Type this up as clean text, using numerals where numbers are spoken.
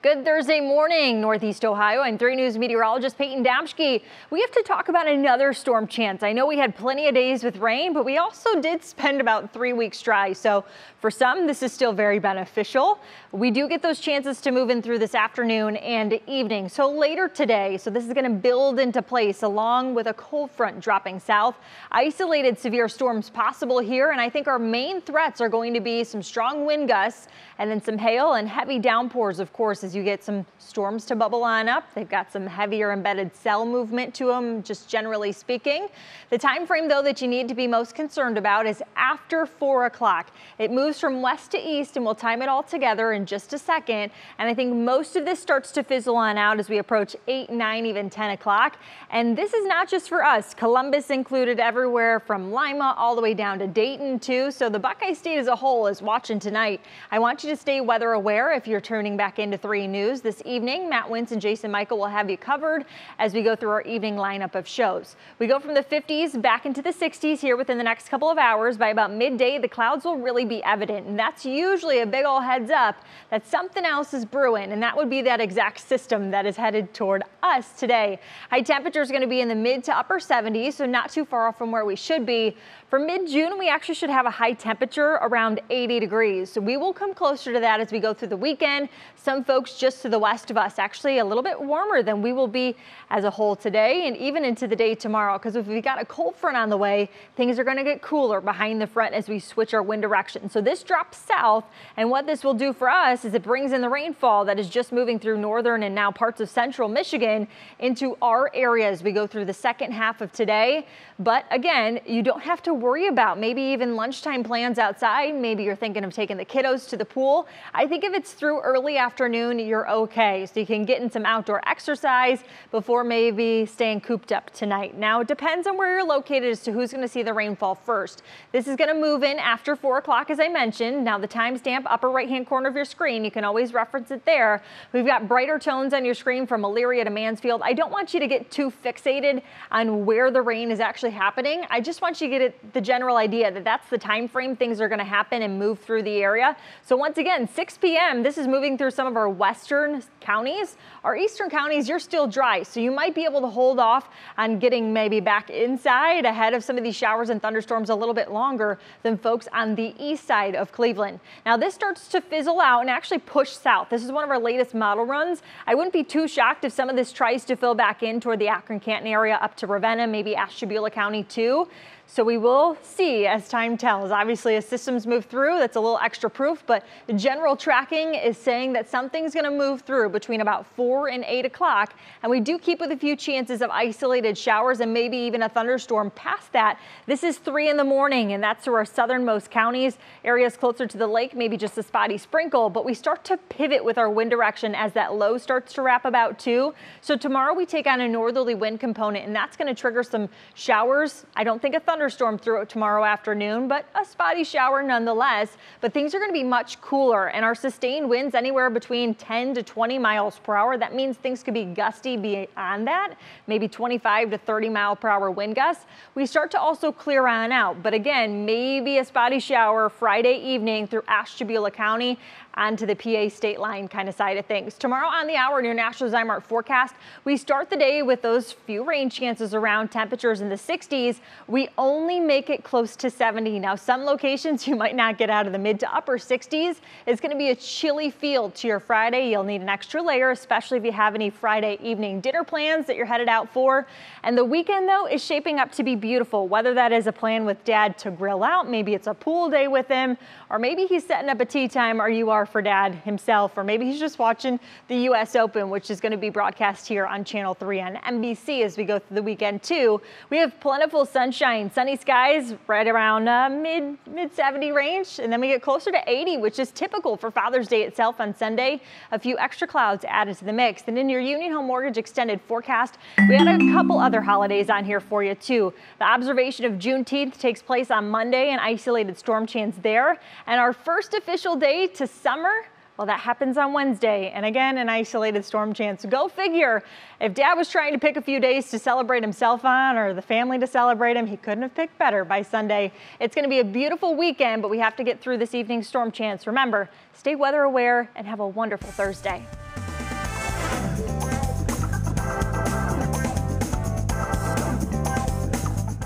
Good Thursday morning, Northeast Ohio. I'm 3 News meteorologist Peyton Damschke. We have to talk about another storm chance. I know we had plenty of days with rain, but we also did spend about 3 weeks dry. So for some, this is still very beneficial. We do get those chances to move in through this afternoon and evening. So later today, so this is going to build into place along with a cold front dropping south. Isolated severe storms possible here. And I think our main threats are going to be some strong wind gusts and then some hail and heavy downpours, of course, as you get some storms to bubble on up. They've got some heavier embedded cell movement to them, just generally speaking. The time frame, though, that you need to be most concerned about is after 4 o'clock. It moves from west to east, and we'll time it all together in just a second. And I think most of this starts to fizzle on out as we approach 8, 9, even 10 o'clock. And this is not just for us. Columbus included everywhere from Lima all the way down to Dayton, too. So the Buckeye State as a whole is watching tonight. I want you to stay weather aware if you're tuning back into 3 News this evening. Matt Wintz and Jason Michael will have you covered as we go through our evening lineup of shows. We go from the 50s back into the 60s here within the next couple of hours. By about midday, the clouds will really be evident, and that's usually a big ol' heads up that something else is brewing, and that would be that exact system that is headed toward us today. High temperatures are going to be in the mid to upper 70s, so not too far off from where we should be. For mid-June, we actually should have a high temperature around 80 degrees. So we will come closer to that as we go through the weekend. Some folks just to the west of us actually a little bit warmer than we will be as a whole today and even into the day tomorrow, because if we've got a cold front on the way, things are going to get cooler behind the front as we switch our wind direction. So this drops south, and what this will do for us is it brings in the rainfall that is just moving through northern and now parts of central Michigan into our area as we go through the second half of today. But again, you don't have to worry about maybe even lunchtime plans outside. Maybe you're thinking of taking the kiddos to the pool. I think if it's through early afternoon, you're okay. So you can get in some outdoor exercise before maybe staying cooped up tonight. Now, it depends on where you're located as to who's going to see the rainfall first. This is going to move in after 4 o'clock, as I mentioned. Now, the timestamp upper right-hand corner of your screen, you can always reference it there. We've got brighter tones on your screen from Elyria to Mansfield. I don't want you to get too fixated on where the rain is actually happening. I just want you to get the general idea that that's the time frame things are going to happen and move through the area. So once again, 6 p.m., this is moving through some of our western counties. Our eastern counties, you're still dry, so you might be able to hold off on getting maybe back inside ahead of some of these showers and thunderstorms a little bit longer than folks on the east side of Cleveland. Now, this starts to fizzle out and actually push south. This is one of our latest model runs. I wouldn't be too shocked if some of this tries to fill back in toward the Akron-Canton area up to Ravenna, maybe Ashtabula County too. So we will see as time tells. Obviously, as systems move through, that's a little extra proof, but the general tracking is saying that something's going to move through between about 4 and 8 o'clock. And we do keep with a few chances of isolated showers and maybe even a thunderstorm past that. This is 3 in the morning, and that's through our southernmost counties. Areas closer to the lake, maybe just a spotty sprinkle, but we start to pivot with our wind direction as that low starts to wrap about too. So tomorrow we take on a northerly wind component, and that's going to trigger some showers. I don't think a thunderstorm through it tomorrow afternoon, but a spotty shower nonetheless. But things are going to be much cooler, and our sustained winds anywhere between 10 to 20 miles per hour. That means things could be gusty beyond that, maybe 25 to 30 mile per hour wind gusts. We start to also clear on out, but again, maybe a spotty shower Friday evening through Ashtabula County onto the PA state line kind of side of things. Tomorrow on the hour in your National Zymark forecast, we start the day with those few rain chances around, temperatures in the 60s. We only make it close to 70. Now, some locations you might not get out of the mid to upper 60s. It's going to be a chilly feel to your Friday. You'll need an extra layer, especially if you have any Friday evening dinner plans that you're headed out for. And the weekend, though, is shaping up to be beautiful, whether that is a plan with dad to grill out, maybe it's a pool day with him, or maybe he's setting up a tea time, or you are for dad himself, or maybe he's just watching the U.S. Open, which is going to be broadcast here on Channel 3 on NBC as we go through the weekend too. We have plentiful sunshine, sunny skies right around mid 70 range, and then we get closer to 80, which is typical for Father's Day itself on Sunday. A few extra clouds added to the mix. And in your Union Home Mortgage extended forecast, we had a couple other holidays on here for you too. The observation of Juneteenth takes place on Monday, and isolated storm chance there. And our first official day to summer, well, that happens on Wednesday, and again, an isolated storm chance. Go figure. If Dad was trying to pick a few days to celebrate himself on, or the family to celebrate him, he couldn't have picked better by Sunday. It's going to be a beautiful weekend, but we have to get through this evening's storm chance. Remember, stay weather aware and have a wonderful Thursday.